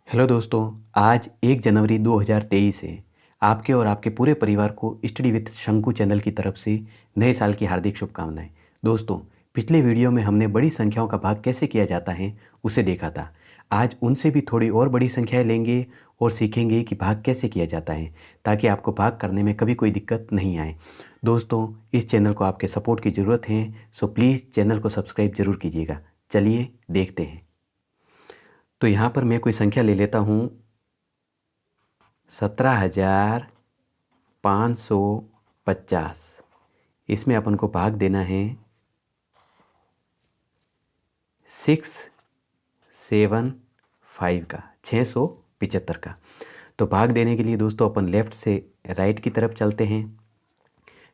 Hello दोस्तों, आज 1 जनवरी 2023 है। आपके और आपके पूरे परिवार को स्टडी विद शंकु चैनल की तरफ से नए साल की हार्दिक शुभकामनाएं। दोस्तों, पिछले वीडियो में हमने बड़ी संख्याओं का भाग कैसे किया जाता है उसे देखा था। आज उनसे भी थोड़ी और बड़ी संख्याएं लेंगे और सीखेंगे कि भाग कैसे किया जाता है, ताकि आपको भाग करने में कभी कोई दिक्कत नहीं आए। दोस्तों, इस चैनल को आपके सपोर्ट की ज़रूरत है, सो प्लीज़ चैनल को सब्सक्राइब जरूर कीजिएगा। चलिए देखते हैं। तो यहाँ पर मैं कोई संख्या ले लेता हूँ 17,550। इसमें अपन को भाग देना है 675 का, 675 का। तो भाग देने के लिए दोस्तों अपन लेफ़्ट से राइट की तरफ चलते हैं।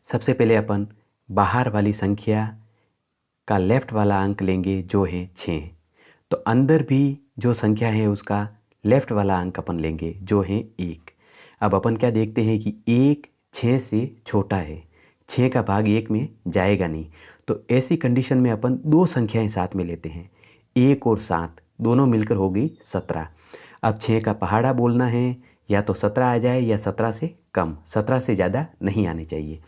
सबसे पहले अपन बाहर वाली संख्या का लेफ़्ट वाला अंक लेंगे जो है 6। तो अंदर भी जो संख्या है उसका लेफ़्ट वाला अंक अपन लेंगे जो है 1। अब अपन क्या देखते हैं कि 1 6 से छोटा है, 6 का भाग 1 में जाएगा नहीं। तो ऐसी कंडीशन में अपन दो संख्याएं साथ में लेते हैं, 1 और 7 दोनों मिलकर हो गई 17। अब 6 का पहाड़ा बोलना है, या तो 17 आ जाए या 17 से कम, 17 से ज़्यादा नहीं आने चाहिए।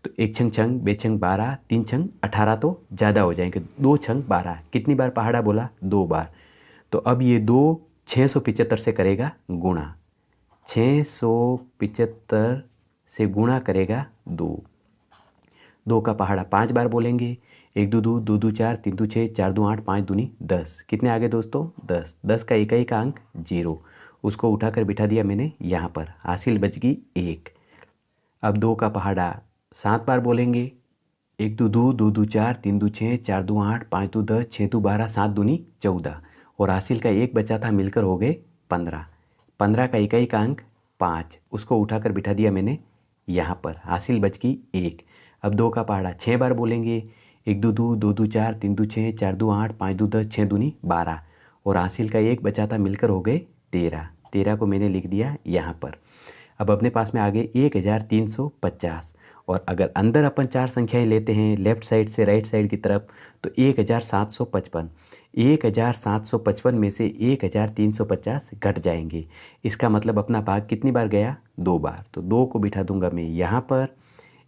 तो 1 छंग छंग, 2 छंग 12, 3 छंग 18 तो ज़्यादा हो जाएंगे। 2 छंग 12, कितनी बार पहाड़ा बोला? 2 बार। तो अब ये 2 675 से करेगा गुणा, 675 से गुणा करेगा 2। 2 का पहाड़ा 5 बार बोलेंगे। 1 दो 2, 2 दो 4, 3 दो 6, 4 दो 8, 5 दूनी 10। कितने आ गए दोस्तों? 10। 10 का इकाई का अंक 0, उसको उठाकर बिठा दिया मैंने यहाँ पर। हासिल बच गई 1। अब 2 का पहाड़ा 7 बार बोलेंगे। 1 दो 2, 2 दो 4, 3 दो 6, 4 दो 8, 5 दो 10, 6 दो 12, 7 दूनी 14। और हासिल का 1 बचा था, मिलकर हो गए 15। 15 का इकाई का अंक 5, उसको उठाकर बिठा दिया मैंने यहाँ पर। हासिल बच गई 1। अब 2 का पहाड़ा 6 बार बोलेंगे। 1 दो 2, 2 दो 4, 3 दो 6, 4 दो 8, 5 दो 10, 6 दूनी 12। और हासिल का 1 बचा था, मिलकर हो गए 13। 13 को मैंने लिख दिया यहाँ पर। अब अपने पास में आ गए 1350। और अगर अंदर अपन 4 संख्याएं लेते हैं लेफ़्ट साइड से राइट साइड की तरफ, तो 1755। 1755 में से 1350 घट जाएंगे। इसका मतलब अपना भाग कितनी बार गया? 2 बार। तो 2 को बिठा दूंगा मैं यहाँ पर।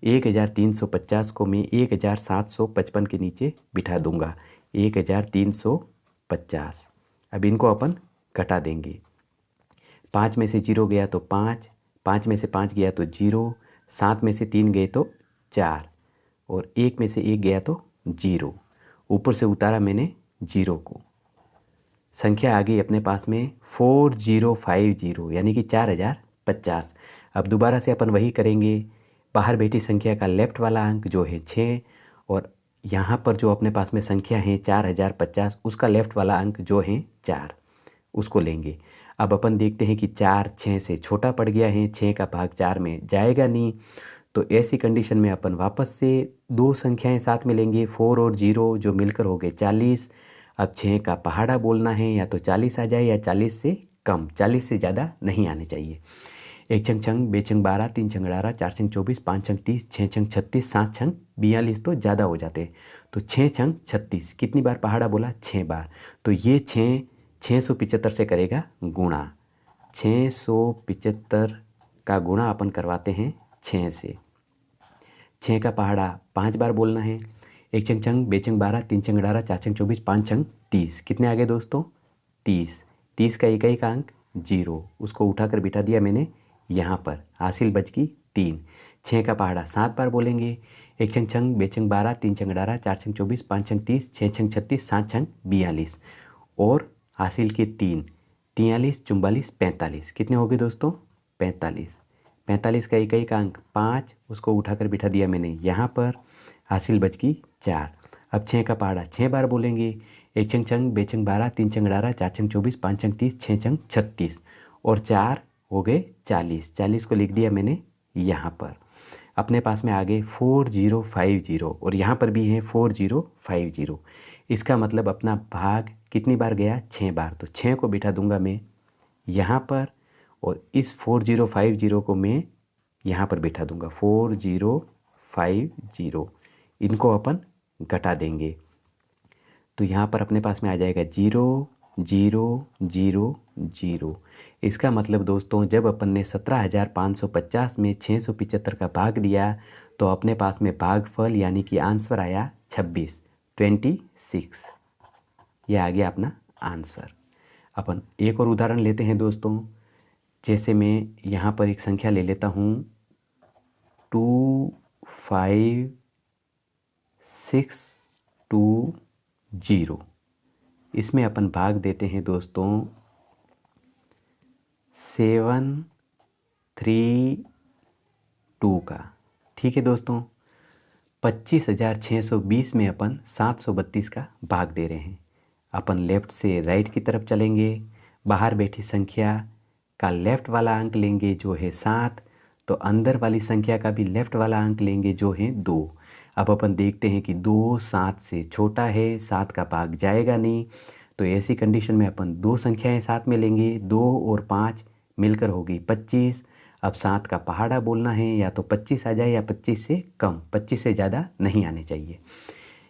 1350 को मैं 1755 के नीचे बिठा दूंगा, 1350। अब इनको अपन घटा देंगे। 5 में से 0 गया तो 5, 5 में से 5 गया तो 0, 7 में से 3 गए तो 4, और 1 में से 1 गया तो 0। ऊपर से उतारा मैंने 0 को। संख्या आ गई अपने पास में 4050, यानी कि 4050। अब दोबारा से अपन वही करेंगे। बाहर बैठी संख्या का लेफ़्ट वाला अंक जो है 6, और यहाँ पर जो अपने पास में संख्या है 4050, उसका लेफ़्ट वाला अंक जो है 4, उसको लेंगे। अब अपन देखते हैं कि 4 6 से छोटा पड़ गया है, 6 का भाग 4 में जाएगा नहीं। तो ऐसी कंडीशन में अपन वापस से दो संख्याएं साथ में लेंगे, 4 और 0, जो मिलकर हो गए 40। अब 6 का पहाड़ा बोलना है, या तो 40 आ जाए या 40 से कम, 40 से ज़्यादा नहीं आने चाहिए। 1 छंग छंग, 2 छंग 12, 3 छंग 18, 4 छंग 24, 5 छंग 30, 6 छंग 36, 7 छंग 42 तो ज़्यादा हो जाते। तो 6 छंग 36, कितनी बार पहाड़ा बोला? 6 बार। तो ये 675 से करेगा गुणा। 675 का गुणा अपन करवाते हैं 6 से। 6 का पहाड़ा 5 बार बोलना है। 1 छंग छंग, 2 छंग 12, 3 छंग 18, 4 छंग 24, 5 छंग 30। कितने आ गए दोस्तों? 30। 30 का इकाई का अंक 0, उसको उठाकर बिठा दिया मैंने यहाँ पर। हासिल बच गई 3। 6 का पहाड़ा 7 बार बोलेंगे। 1 छंग छंग, 2 छंग 12, 3 छंग 18, 4 छंग 24, 5 छंग 30, 6 छंग 36, 7 छंग 42, और हासिल के 3। 43 44 45, कितने हो गए दोस्तों? 45। 45 का इकाई का अंक 5, उसको उठाकर बिठा दिया मैंने यहाँ पर। हासिल बच गई 4। अब 6 का पहाड़ा 6 बार बोलेंगे। 1 छंग छंग, 2 छंग 12, 3 छंग 18, 4 छंग 24, 5 छंग 30, 6 छंग 36, और 4 हो गए 40। 40 को लिख दिया मैंने यहाँ पर। अपने पास में आ गए 4050, और यहाँ पर भी है 4050। इसका मतलब अपना भाग कितनी बार गया? 6 बार। तो 6 को बिठा दूंगा मैं यहाँ पर, और इस 4050 को मैं यहाँ पर बिठा दूंगा 4050। इनको अपन घटा देंगे। तो यहाँ पर अपने पास में आ जाएगा 0 0 0 जीरो। इसका मतलब दोस्तों जब अपन ने 17,550 में 675 का भाग दिया तो अपने पास में भागफल यानी कि आंसर आया 26। यह आ गया अपना आंसर। अपन एक और उदाहरण लेते हैं दोस्तों। जैसे मैं यहाँ पर एक संख्या ले लेता हूँ 25620। इसमें अपन भाग देते हैं दोस्तों 732 का। ठीक है दोस्तों, 25,620 में अपन 732 का भाग दे रहे हैं। अपन लेफ़्ट से राइट की तरफ चलेंगे, बाहर बैठी संख्या का लेफ़्ट वाला अंक लेंगे जो है 7, तो अंदर वाली संख्या का भी लेफ़्ट वाला अंक लेंगे जो है 2। अब अपन देखते हैं कि 2 7 से छोटा है, 7 का भाग जाएगा नहीं, तो ऐसी कंडीशन में अपन दो संख्याएं साथ में लेंगे, 2 और 5 मिलकर होगी 25। अब 7 का पहाड़ा बोलना है, या तो 25 आ जाए या 25 से कम, 25 से ज़्यादा नहीं आने चाहिए।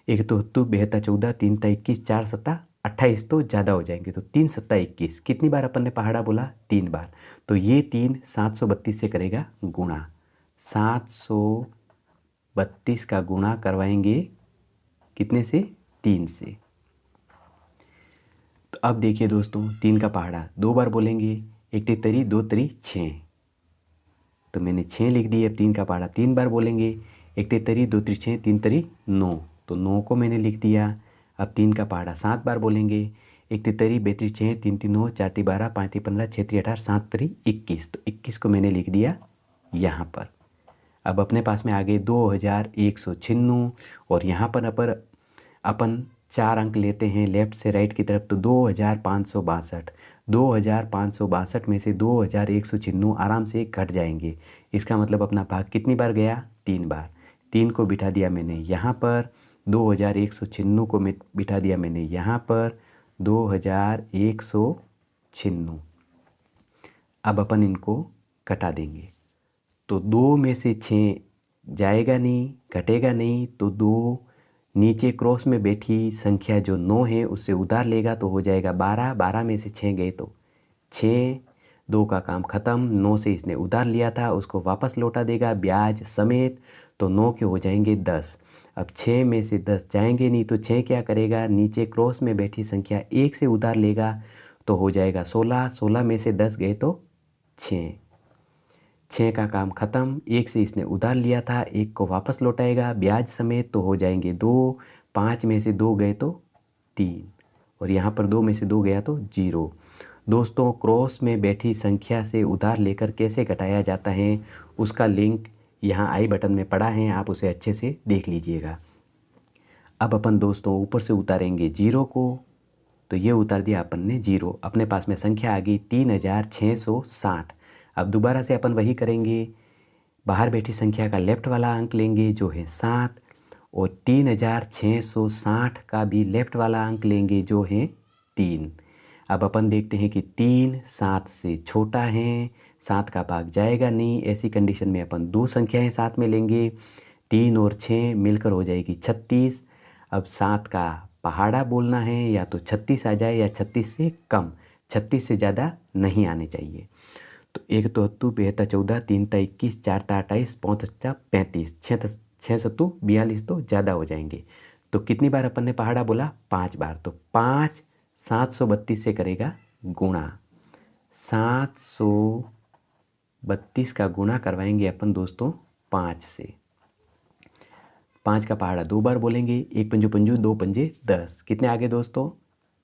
1 तो 72 14 3 21 4 7 28 तो ज़्यादा हो जाएंगे, तो 3 7 21। कितनी बार अपन ने पहाड़ा बोला? 3 बार। तो ये 3 732 से करेगा गुणा। 732 का गुणा करवाएंगे कितने से? 3 से। तो अब देखिए दोस्तों, 3 का पहाड़ा 2 बार बोलेंगे, 1 तरी 2 तरी 6, तो मैंने 6 लिख दी। अब 3 का पहाड़ा 3 बार बोलेंगे, 1 तरी 2 तरी 6 3 तरी 9, तो 9 को मैंने लिख दिया। अब 3 का पहाड़ा 7 बार बोलेंगे, 1 तरी 2 तरी 6 3 3 9 4 3 12 5 3 15 6 3 18 7 तरी 21, तो 21 को मैंने लिख दिया यहाँ पर। अब अपने पास में आ गए 2196, और यहाँ पर अपन 4 अंक लेते हैं लेफ़्ट से राइट की तरफ, तो 2562। 2562 में से 2196 आराम से घट जाएंगे। इसका मतलब अपना भाग कितनी बार गया? 3 बार। 3 को बिठा दिया मैंने यहाँ पर, 2196 को बिठा दिया मैंने यहाँ पर, 2196। अब अपन इनको घटा देंगे, तो 2 में से 6 जाएगा नहीं, घटेगा नहीं, तो 2 नीचे क्रॉस में बैठी संख्या जो 9 है उससे उधार लेगा तो हो जाएगा 12। 12 में से 6 गए तो 6, 2 का काम ख़त्म। 9 से इसने उधार लिया था उसको वापस लौटा देगा ब्याज समेत, तो 9 के हो जाएंगे 10। अब 6 में से 10 जाएंगे नहीं, तो 6 क्या करेगा? नीचे क्रॉस में बैठी संख्या 1 से उधार लेगा तो हो जाएगा 16। 16 में से 10 गए तो 6, 6 का काम ख़त्म। 1 से इसने उधार लिया था, 1 को वापस लौटाएगा ब्याज समेत, तो हो जाएंगे 2। 5 में से 2 गए तो 3, और यहाँ पर 2 में से 2 गया तो 0। दोस्तों, क्रॉस में बैठी संख्या से उधार लेकर कैसे घटाया जाता है उसका लिंक यहाँ आई बटन में पड़ा है, आप उसे अच्छे से देख लीजिएगा। अब अपन दोस्तों ऊपर से उतारेंगे 0 को, तो ये उतार दिया अपन ने 0। अपने पास में संख्या आ गई 3660। अब दोबारा से अपन वही करेंगे, बाहर बैठी संख्या का लेफ़्ट वाला अंक लेंगे जो है 7, और 3660 का भी लेफ़्ट वाला अंक लेंगे जो है 3। अब अपन देखते हैं कि 3 7 से छोटा है, 7 का भाग जाएगा नहीं। ऐसी कंडीशन में अपन दो संख्याएं साथ में लेंगे, 3 और 6 मिलकर हो जाएगी 36। अब 7 का पहाड़ा बोलना है, या तो 36 आ जाए या 36 से कम, 36 से ज़्यादा नहीं आने चाहिए। तो 1 तो 72 14 3 21 4 28 5 35 6 7 42 तो ज़्यादा हो जाएंगे। तो कितनी बार अपन ने पहाड़ा बोला? 5 बार। तो 5 732 से करेगा गुणा। 732 का गुणा करवाएंगे अपन दोस्तों 5 से। 5 का पहाड़ा 2 बार बोलेंगे, 1 पंजू पंजू 2 पंजे 10। कितने आगे दोस्तों?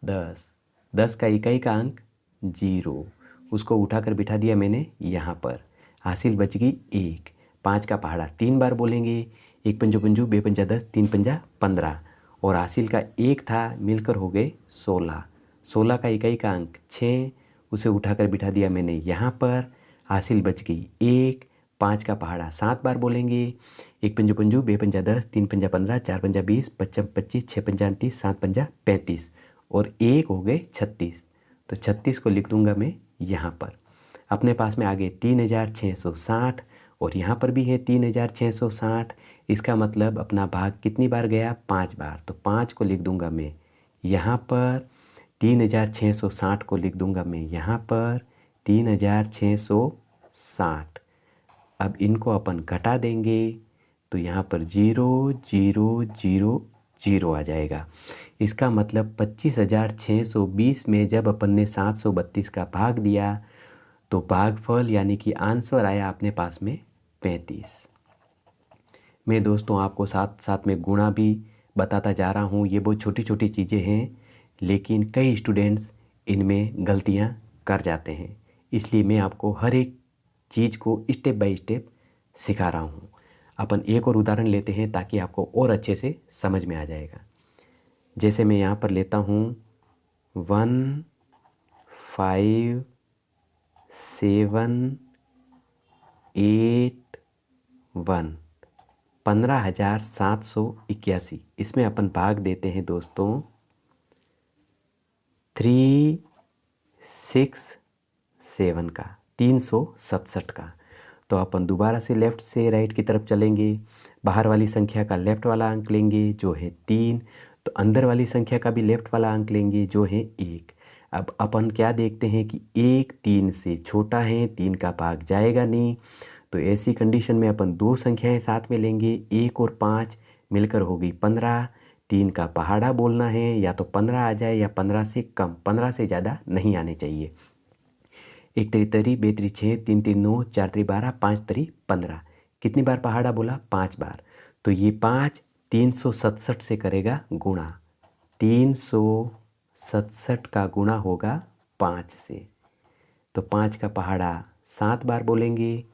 10। 10 का इकाई का अंक 0, उसको उठाकर बिठा दिया मैंने यहाँ पर, हासिल बच गई 1। 5 का पहाड़ा 3 बार बोलेंगे, 1 पंजो पंजू 2 पंजा 10 3 पंजा 15, और हासिल का 1 था मिलकर हो गए 16। 16 का इकाई का अंक 6, उसे उठाकर बिठा दिया मैंने यहाँ पर, हासिल बच गई 1। 5 का पहाड़ा 7 बार बोलेंगे, 1 पंजो पंजू 2 पंजा 10 3 पंजा 15 4 पंजा 20 5 25 6 पंजा 29 7 पंजा 35, और 1 हो गए 36। तो 36 को लिख दूंगा मैं यहाँ पर। अपने पास में आगे 3660, और यहाँ पर भी है 3660। इसका मतलब अपना भाग कितनी बार गया? 5 बार। तो 5 को लिख दूंगा मैं यहाँ पर, 3660 को लिख दूंगा मैं यहाँ पर 3660। अब इनको अपन घटा देंगे तो यहाँ पर 0000 आ जाएगा। इसका मतलब 25,620 में जब अपन ने 732 का भाग दिया तो भागफल यानी कि आंसर आया अपने पास में 35। मैं दोस्तों आपको साथ साथ में गुणा भी बताता जा रहा हूँ। ये बहुत छोटी छोटी चीज़ें हैं, लेकिन कई स्टूडेंट्स इनमें गलतियाँ कर जाते हैं, इसलिए मैं आपको हर एक चीज़ को स्टेप बाय स्टेप सिखा रहा हूँ। अपन एक और उदाहरण लेते हैं ताकि आपको और अच्छे से समझ में आ जाएगा। जैसे मैं यहाँ पर लेता हूँ 1 5 7 8 1 15,781। इसमें अपन भाग देते हैं दोस्तों 367 का, 367 का। तो अपन दोबारा से लेफ़्ट से राइट की तरफ चलेंगे। बाहर वाली संख्या का लेफ़्ट वाला अंक लेंगे जो है 3, तो अंदर वाली संख्या का भी लेफ़्ट वाला अंक लेंगे जो है 1। अब अपन क्या देखते हैं कि 1 3 से छोटा है, 3 का भाग जाएगा नहीं, तो ऐसी कंडीशन में अपन दो संख्याएं साथ में लेंगे, 1 और 5 मिलकर हो गई 15। 3 का पहाड़ा बोलना है, या तो 15 आ जाए या 15 से कम, 15 से ज़्यादा नहीं आने चाहिए। 1 3 3 2 3 6 3 3 9 4 3 12 5 3 15। कितनी बार पहाड़ा बोला? 5 बार। तो ये 5 367 से करेगा गुणा, 367 का गुणा होगा 5 से। तो 5 का पहाड़ा 7 बार बोलेंगे।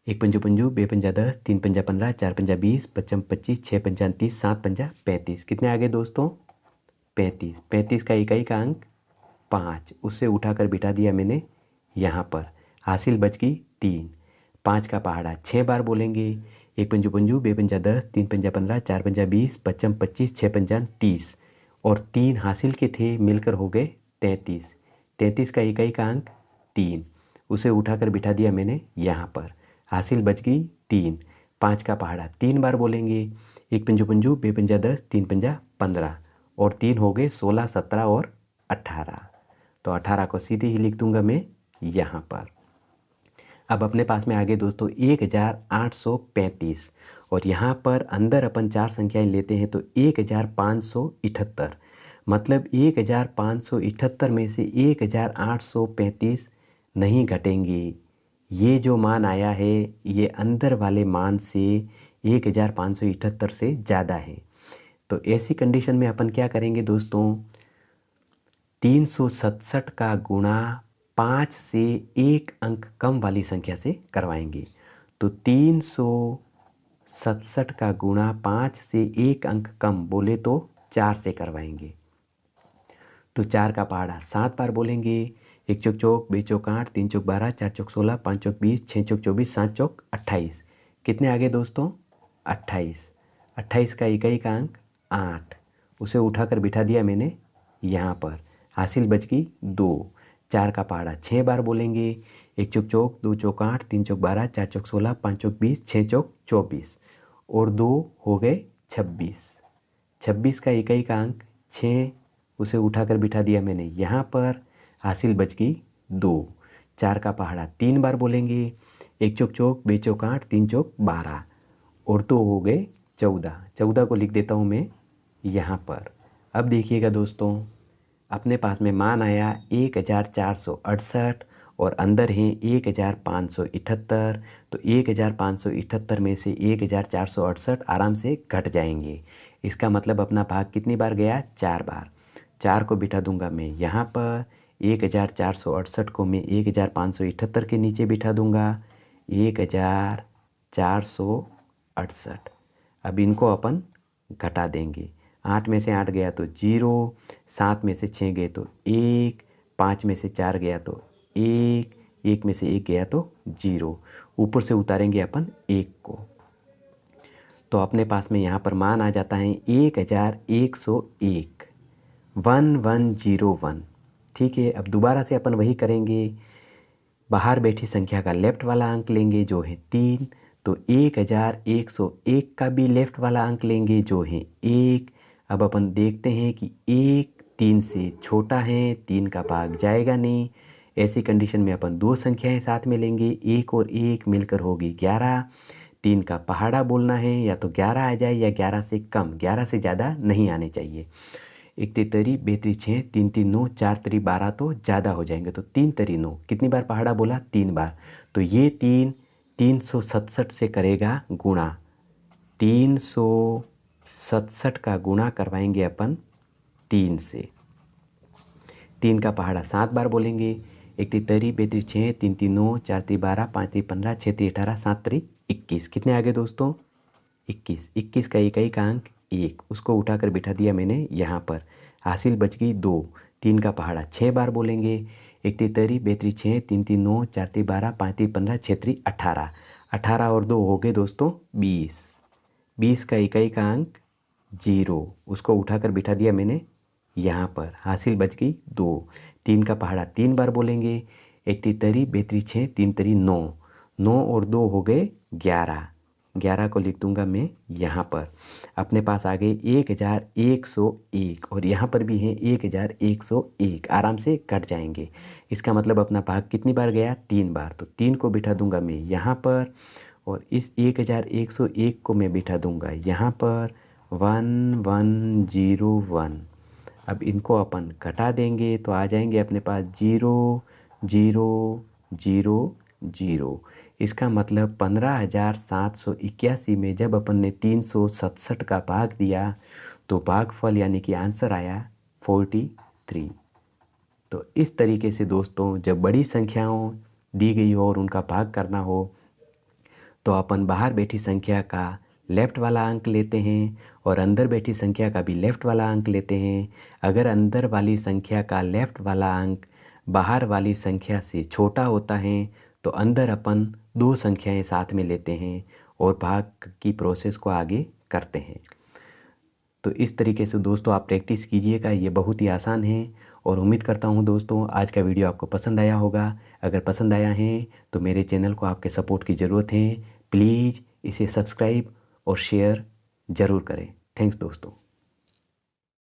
1 पंजो पंजो, 2 पंजा 10, 3 पंजा 15, 4 पंजा 20, 5 25, 6 पंजा 30, 7 पंजा 35। कितने आ गए दोस्तों? 35। 35 का इकाई का अंक 5, उससे उठाकर बिठा दिया मैंने यहाँ पर। हासिल बच गई 3। 5 का पहाड़ा 6 बार बोलेंगे। 1 पंजो पंजो, 2 पंजा 10, 3 पंजा 15, 4 पंजा 20, 5 25, 6 पंजा 30 और 3 हासिल के थे, मिलकर हो गए 33। 33 का इकाई का अंक 3, उसे उठाकर बिठा दिया मैंने यहाँ पर। हासिल बच गई 3। 5 का पहाड़ा 3 बार बोलेंगे। 1 पंजो पंजो, 2 पंजा 10, 3 पंजा 15 और 3 हो गए 16, 17 और 18। तो 18 को सीधे ही लिख दूंगा मैं यहाँ पर। अब अपने पास में आ गए दोस्तों 1835 और यहाँ पर अंदर अपन 4 संख्याएं लेते हैं तो 1578। मतलब 1578 में से 1835 नहीं घटेंगे। ये जो मान आया है ये अंदर वाले मान से 1578 से ज़्यादा है। तो ऐसी कंडीशन में अपन क्या करेंगे दोस्तों? 367 का गुणा 5 से 1 अंक कम वाली संख्या से करवाएंगे। तो 367 का गुणा 5 से 1 अंक कम बोले तो 4 से करवाएंगे। तो 4 का पहाड़ा 7 बार बोलेंगे। 1 चौक चौक, 2 चौक 8, 3 चौक 12, 4 चौक 16, 5 चौक 20, 6 चौक 24, 7 चौक 28। कितने आ गए दोस्तों? 28। 28 का इकाई का अंक 8, उसे उठाकर बिठा दिया मैंने यहाँ पर। हासिल बच गई 2। 4 का पहाड़ा 6 बार बोलेंगे। 1 चौक चौक, 2 चौक 8, 3 चौक 12, 4 चौक 16, 5 चौक 20, 6 चौक 24 और 2 हो गए 26। 26 का इकाई का अंक 6, उसे उठाकर बिठा दिया मैंने यहाँ पर। हासिल बच गई 2। 4 का पहाड़ा 3 बार बोलेंगे। 1 चौक चौक, 2 चौक 8, 3 चौक 12 और 2 हो गए 14। 14 को लिख देता हूँ मैं यहाँ पर। अब देखिएगा दोस्तों, अपने पास में मान आया 1468 और अंदर है 1578। तो 1578 में से 1468 आराम से घट जाएंगे। इसका मतलब अपना भाग कितनी बार गया? 4 बार। 4 को बिठा दूंगा मैं यहाँ पर। 1468 को मैं 1578 के नीचे बिठा दूंगा। 1468। अब इनको अपन घटा देंगे। 8 में से 8 गया तो 0, 7 में से 6 गए तो 1, 5 में से 4 गया तो 1, 1 में से 1 गया तो 0। ऊपर से उतारेंगे अपन 1 को, तो अपने पास में यहाँ पर मान आ जाता है 1101, 1101। ठीक है। अब दोबारा से अपन वही करेंगे। बाहर बैठी संख्या का लेफ़्ट वाला अंक लेंगे जो है 3, तो 1101 का भी लेफ़्ट वाला अंक लेंगे जो है 1। अब अपन देखते हैं कि 1 3 से छोटा है, 3 का भाग जाएगा नहीं। ऐसी कंडीशन में अपन दो संख्याएं साथ में लेंगे, 1 और 1 मिलकर होगी 11। 3 का पहाड़ा बोलना है, या तो 11 आ जाए या 11 से कम, 11 से ज़्यादा नहीं आने चाहिए। 1 तरी 2 3 6, 3 3 9, 4 3 12 तो ज़्यादा हो जाएंगे, तो 3 तरी 9। कितनी बार पहाड़ा बोला? 3 बार। तो ये 3 367 से करेगा गुणा। 367 का गुणा करवाएंगे अपन 3 से। 3 का पहाड़ा 7 बार बोलेंगे। 1 तरी 2 3 6, 3 3 9, 4 3 12, 5 3 15, 6 3 18, 7 3 21। कितने आगे दोस्तों? 21। 21 का एक अंक 1, उसको उठाकर बिठा दिया मैंने यहाँ पर। हासिल बच गई 2। 3 का पहाड़ा 6 बार बोलेंगे। 1 तरी 2 3 6, 3 3 9, 4 3 12, 5 3 15, 6 3 18। 18 और 2 हो गए दोस्तों 20। 20 का एक अंक 0, उसको उठाकर बिठा दिया मैंने यहाँ पर। हासिल बच गई 2। 3 का पहाड़ा 3 बार बोलेंगे। 1 तरी 2 3 6, 3 तरी 9। 9 और 2 हो गए 11। 11 को लिख दूंगा मैं यहाँ पर। अपने पास आ गए 1101 और यहाँ पर भी है 1101। आराम से कट जाएंगे। इसका मतलब अपना भाग कितनी बार गया? 3 बार। तो 3 को बिठा दूंगा मैं यहाँ पर, और इस 1101 को मैं बिठा दूंगा यहाँ पर। 1101। अब इनको अपन घटा देंगे तो आ जाएंगे अपने पास 0 0 0 0। इसका मतलब 15,781 में जब अपन ने 367 का भाग दिया तो भागफल यानी कि आंसर आया 43। तो इस तरीके से दोस्तों, जब बड़ी संख्याओं दी गई हो और उनका भाग करना हो तो अपन बाहर बैठी संख्या का लेफ़्ट वाला अंक लेते हैं और अंदर बैठी संख्या का भी लेफ़्ट वाला अंक लेते हैं। अगर अंदर वाली संख्या का लेफ़्ट वाला अंक बाहर वाली संख्या से छोटा होता है तो अंदर अपन दो संख्याएं साथ में लेते हैं और भाग की प्रोसेस को आगे करते हैं। तो इस तरीके से दोस्तों आप प्रैक्टिस कीजिएगा, ये बहुत ही आसान है। और उम्मीद करता हूँ दोस्तों आज का वीडियो आपको पसंद आया होगा। अगर पसंद आया है तो मेरे चैनल को आपके सपोर्ट की ज़रूरत है। प्लीज़ इसे सब्सक्राइब और शेयर ज़रूर करें। थैंक्स दोस्तों।